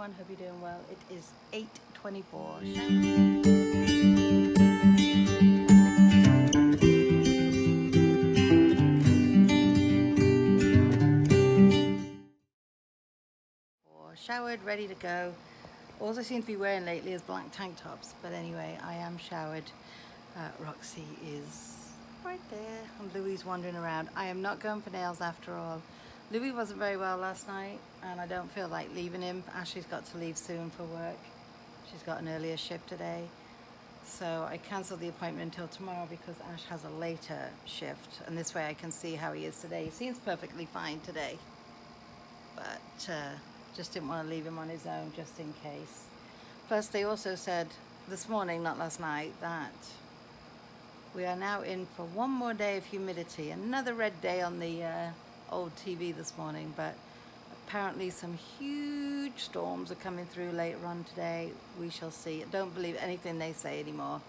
everyone, hope you're doing well. It is 8:24. Showered, ready to go. All I seem to be wearing lately is black tank tops, but anyway, I am showered. Roxy is right there, and Louie's wandering around. I am not going for nails after all. Louie wasn't very well last night, and I don't feel like leaving him. Ashley's got to leave soon for work. She's got an earlier shift today. So I cancelled the appointment until tomorrow because Ash has a later shift, and this way I can see how he is today. He seems perfectly fine today, but just didn't want to leave him on his own just in case. Plus they also said this morning, not last night, that we are now in for one more day of humidity. Another red day on the old TV this morning, but apparently some huge storms are coming through later on today. We shall see. I don't believe anything they say anymore.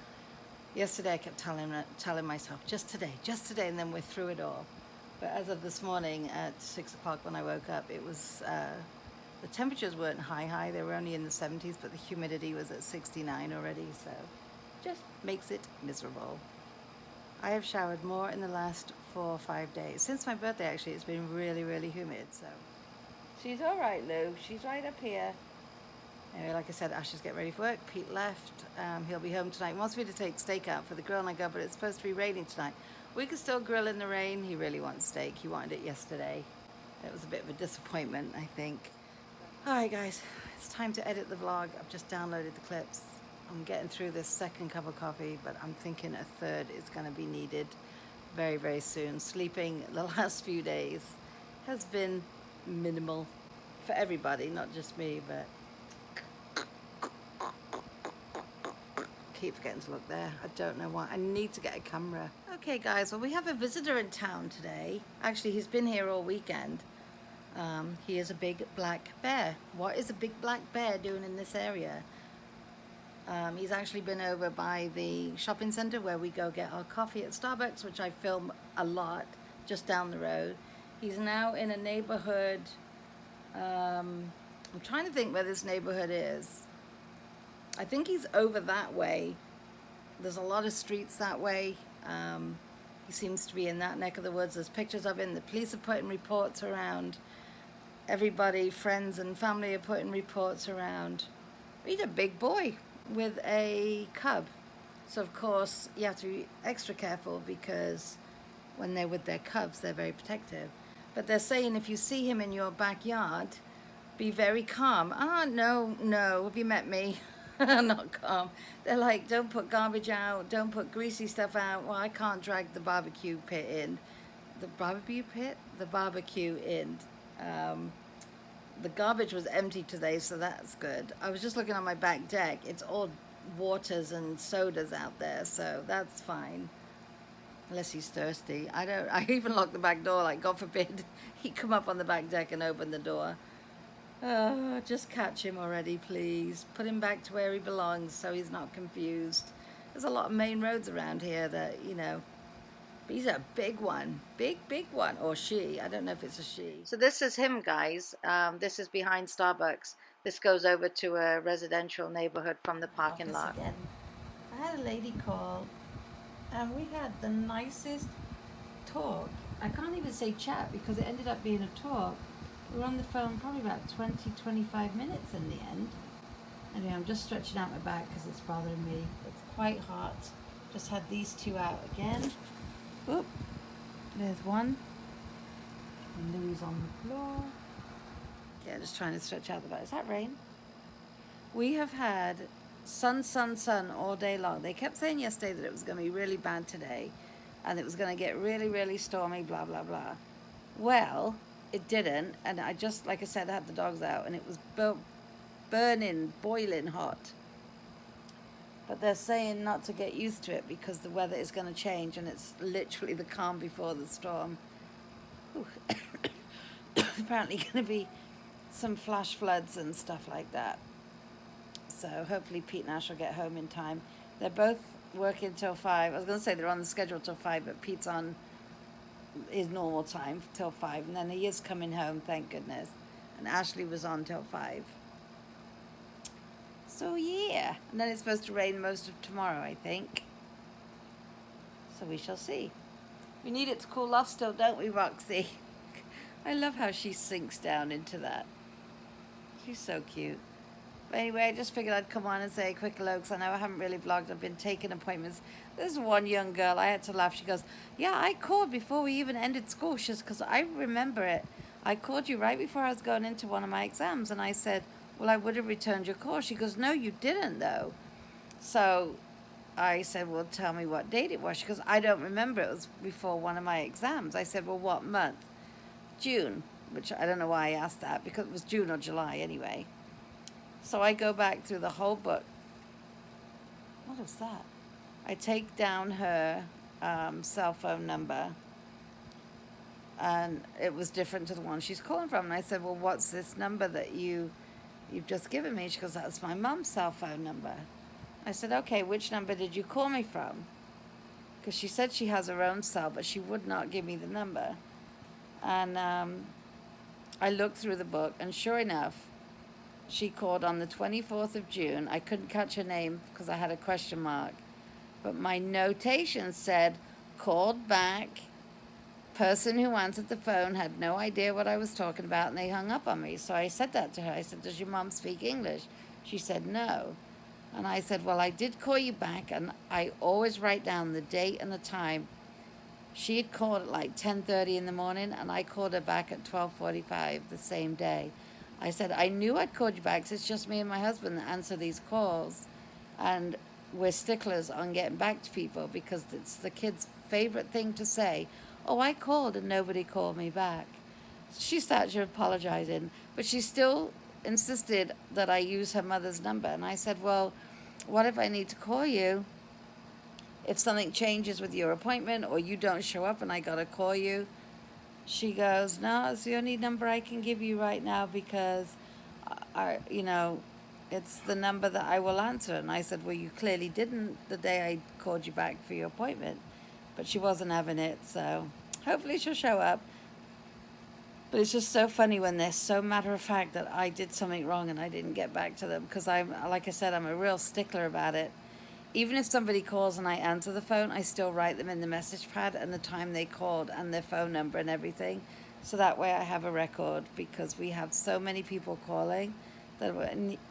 Yesterday I kept telling myself, just today, and then we're through it all. But as of this morning at 6 o'clock when I woke up, it was, the temperatures weren't high, they were only in the 70s, but the humidity was at 69 already, so just makes it miserable. I have showered more in the last 4 or 5 days. Since my birthday, actually, it's been really, really humid, so. She's all right, Lou. She's right up here. Anyway, like I said, Ash is getting ready for work. Pete left. He'll be home tonight. He wants me to take steak out for the grill, and I go, but it's supposed to be raining tonight. We can still grill in the rain. He really wants steak. He wanted it yesterday. It was a bit of a disappointment, I think. All right, guys, it's time to edit the vlog. I've just downloaded the clips. I'm getting through this second cup of coffee, but I'm thinking a third is going to be needed very, very soon. Sleeping the last few days has been minimal for everybody, not just me, but keep forgetting to look there. I don't know why. I need to get a camera. Okay, guys, well, we have a visitor in town today. Actually, he's been here all weekend. He is a big black bear. What is a big black bear doing in this area? He's actually been over by the shopping center where we go get our coffee at Starbucks, which I film a lot, just down the road. He's now in a neighborhood. I'm trying to think where this neighborhood is. I think he's over that way. There's a lot of streets that way. He seems to be in that neck of the woods. There's pictures of him. The police are putting reports around. Everybody, friends and family are putting reports around. He's a big boy with a cub. So of course you have to be extra careful because when they're with their cubs, they're very protective. But they're saying if you see him in your backyard, be very calm. No, have you met me? I'm not calm. They're like, don't put garbage out, don't put greasy stuff out. Well, I can't drag the barbecue pit in. The barbecue pit? The barbecue in. The garbage was empty today, so that's good. I was just looking on my back deck. It's all waters and sodas out there, so that's fine. Unless he's thirsty. I even locked the back door, like, God forbid he come up on the back deck and open the door. Oh, just catch him already, please. Put him back to where he belongs so he's not confused. There's a lot of main roads around here that, you know, but he's a big one. Big one. Or she. I don't know if it's a she. So this is him, guys. This is behind Starbucks. This goes over to a residential neighborhood from the parking lot. Again. I had a lady call, and we had the nicest talk. I can't even say chat because it ended up being a talk. We were on the phone probably about 20-25 minutes in the end. Anyway, I'm just stretching out my back because it's bothering me. It's quite hot. Just had these two out again. Oop, there's one. And Louie's on the floor. Yeah, just trying to stretch out the back. Is that rain? We have had sun all day long. They kept saying yesterday that it was going to be really bad today and it was going to get really, really stormy, blah, blah, blah. Well, it didn't. And I just, like I said, I had the dogs out and it was burning, boiling hot. But they're saying not to get used to it because the weather is going to change and it's literally the calm before the storm. Apparently going to be some flash floods and stuff like that. So hopefully Pete and Ash will get home in time. They're both working till 5. I was going to say they're on the schedule till 5, but Pete's on his normal time till 5. And then he is coming home, thank goodness. And Ashley was on till 5. So yeah, and then it's supposed to rain most of tomorrow, I think. So we shall see. We need it to cool off still, don't we, Roxy? I love how she sinks down into that. She's so cute. But anyway, I just figured I'd come on and say a quick hello because I know I haven't really vlogged. I've been taking appointments. There's one young girl, I had to laugh. She goes, yeah, I called before we even ended school. She says, because I remember it. I called you right before I was going into one of my exams. And I said, well, I would have returned your call. She goes, no, you didn't, though. So I said, well, tell me what date it was. She goes, I don't remember. It was before one of my exams. I said, well, what month? June, which I don't know why I asked that, because it was June or July anyway. So I go back through the whole book. What is that? I take down her cell phone number, and it was different to the one she's calling from. And I said, well, what's this number that you've just given me? She goes, that's my mom's cell phone number. I said, okay, which number did you call me from? Because she said she has her own cell, but she would not give me the number. And I looked through the book, and sure enough, she called on the 24th of June. I couldn't catch her name because I had a question mark. But my notation said, called back. Person who answered the phone had no idea what I was talking about, and they hung up on me. So I said that to her. I said, does your mom speak English? She said, no. And I said, well, I did call you back, and I always write down the date and the time. She had called at like 10:30 in the morning, and I called her back at 12:45 the same day. I said, I knew I'd called you back because it's just me and my husband that answer these calls. And we're sticklers on getting back to people because it's the kids' favorite thing to say, oh, I called and nobody called me back. She started apologizing, but she still insisted that I use her mother's number. And I said, well, what if I need to call you if something changes with your appointment or you don't show up and I gotta call you? She goes, no, it's the only number I can give you right now because, it's the number that I will answer. And I said, well, you clearly didn't the day I called you back for your appointment. But she wasn't having it, so hopefully she'll show up. But it's just so funny when they're so matter of fact that I did something wrong and I didn't get back to them because like I said, I'm a real stickler about it. Even if somebody calls and I answer the phone, I still write them in the message pad and the time they called and their phone number and everything. So that way I have a record because we have so many people calling that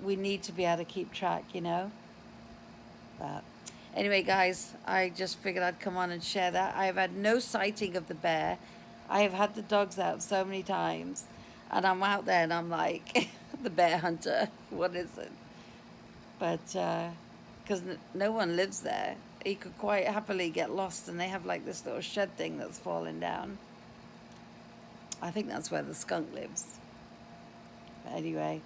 we need to be able to keep track, But anyway, guys, I just figured I'd come on and share that. I have had no sighting of the bear. I have had the dogs out so many times. And I'm out there and I'm like, the bear hunter, what is it? But, because no one lives there. You could quite happily get lost, and they have like this little shed thing that's fallen down. I think that's where the skunk lives. But anyway,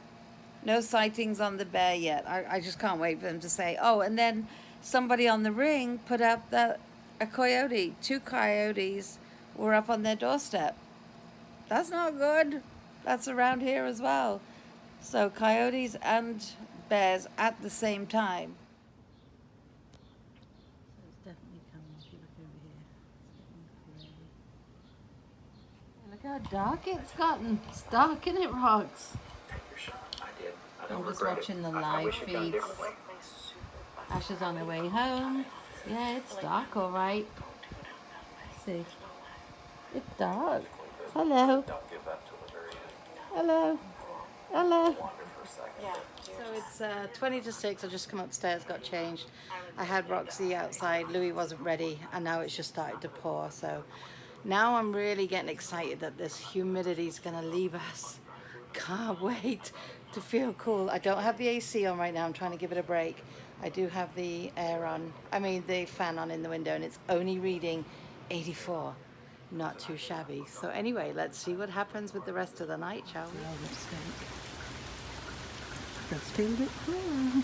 no sightings on the bear yet. I just can't wait for them to say, oh, and then somebody on the ring put up that a coyote, 2 coyotes were up on their doorstep. That's not good. That's around here as well. So coyotes and bears at the same time. Look how dark it's gotten. It's dark, isn't it, Rox? I'm just watching the live feeds. Ash is on her way home. Yeah, it's dark, all right. Let's see. It's dark. Hello. Hello. Hello. So it's 20 to 6. I just come upstairs, got changed. I had Roxy outside. Louis wasn't ready, and now it's just started to pour. So now I'm really getting excited that this humidity is going to leave us. Can't wait to feel cool. I don't have the AC on right now. I'm trying to give it a break. I do have the the fan on in the window, and it's only reading 84. Not too shabby. So anyway, let's see what happens with the rest of the night, shall we? Let's feel a bit cool.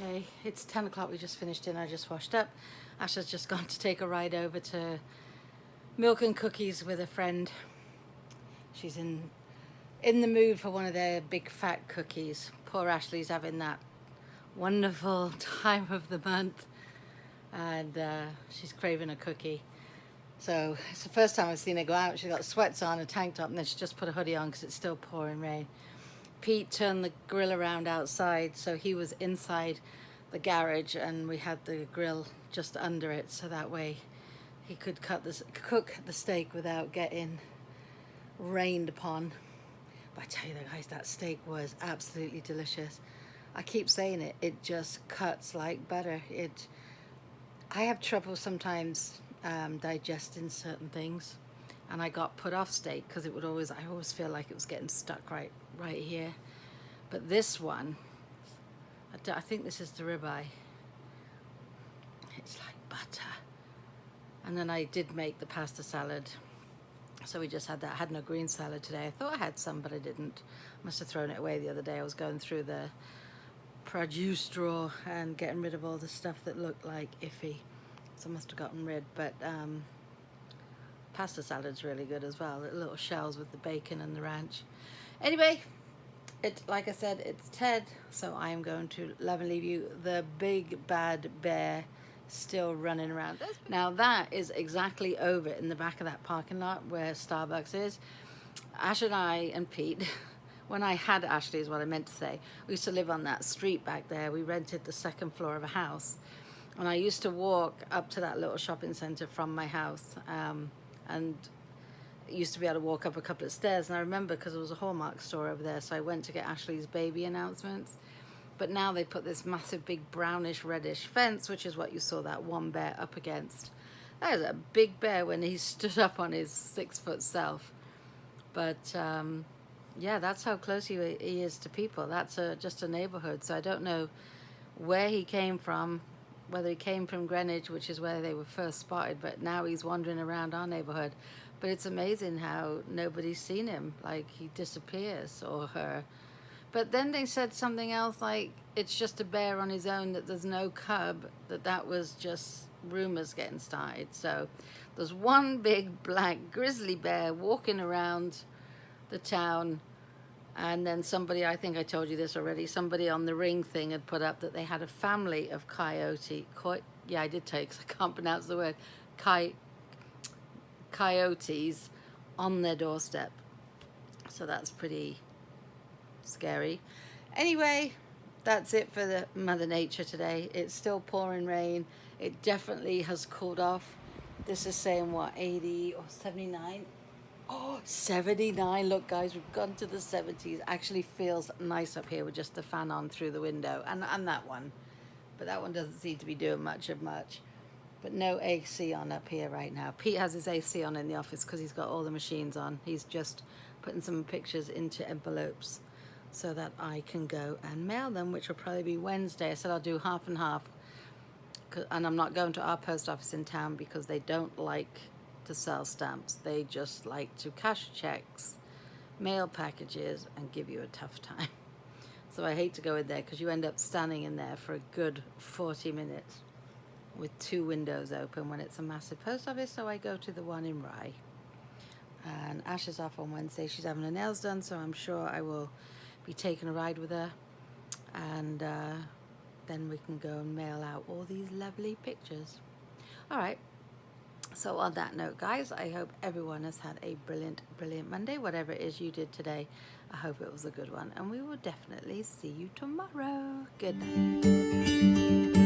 Okay, it's 10 o'clock. We just finished dinner. I just washed up. Ash has just gone to take a ride over to milk and cookies with a friend. She's in the mood for one of their big fat cookies. Poor Ashley's having that wonderful time of the month, and she's craving a cookie. So it's the first time I've seen her go out. She's got sweats on, a tank top, and then she just put a hoodie on because it's still pouring rain. Pete turned the grill around outside, so he was inside the garage, and we had the grill just under it, so that way he could cook the steak without getting rained upon. But I tell you, guys, that steak was absolutely delicious. I keep saying it, it just cuts like butter. I have trouble sometimes digesting certain things, and I got put off steak because I always feel like it was getting stuck right here. But this one, I think this is the ribeye. It's like butter. And then I did make the pasta salad. So we just had that. I had no green salad today. I thought I had some, but I didn't. Must have thrown it away the other day. I was going through the produce drawer and getting rid of all the stuff that looked like iffy. So I must have gotten rid. But pasta salad's really good as well. The little shells with the bacon and the ranch. Anyway, like I said, it's Ted. So I am going to love and leave you. The big bad bear still running around. Now that is exactly over in the back of that parking lot where Starbucks is. Ash and I and Pete, when I had Ashley is what I meant to say, we used to live on that street back there. We rented the second floor of a house, and I used to walk up to that little shopping center from my house, and used to be able to walk up a couple of stairs. And I remember because there was a Hallmark store over there, so I went to get Ashley's baby announcements. But now they put this massive big brownish reddish fence, which is what you saw that one bear up against. That is a big bear when he stood up on his 6-foot self. But yeah, that's how close he is to people. That's just a neighborhood. So I don't know where he came from, whether he came from Greenwich, which is where they were first spotted, but now he's wandering around our neighborhood. But it's amazing how nobody's seen him. Like, he disappears, or her. But then they said something else, like it's just a bear on his own, that there's no cub, that was just rumors getting started. So there's one big black grizzly bear walking around the town, and then somebody, I think I told you this already, somebody on the Ring thing had put up that they had a family of yeah, I did tell you because I can't pronounce the word, coyotes on their doorstep. So that's pretty scary. Anyway, that's it for the Mother Nature today. It's still pouring rain. It definitely has cooled off. This is saying what, 80 or 79? Oh, 79. Look guys, we've gone to the 70s. Actually feels nice up here with just the fan on through the window, and that one, but that one doesn't seem to be doing much. But no AC on up here right now. Pete has his AC on in the office because he's got all the machines on. He's just putting some pictures into envelopes so that I can go and mail them, which will probably be Wednesday. I said I'll do half and half, and I'm not going to our post office in town because they don't like to sell stamps. They just like to cash checks, mail packages, and give you a tough time. So I hate to go in there because you end up standing in there for a good 40 minutes with 2 windows open when it's a massive post office. So I go to the one in Rye. And Ash is off on Wednesday. She's having her nails done, so I'm sure I will be taking a ride with her, and then we can go and mail out all these lovely pictures. All right, so on that note, guys, I hope everyone has had a brilliant Monday. Whatever it is you did today, I hope it was a good one, and we will definitely see you tomorrow. Good night.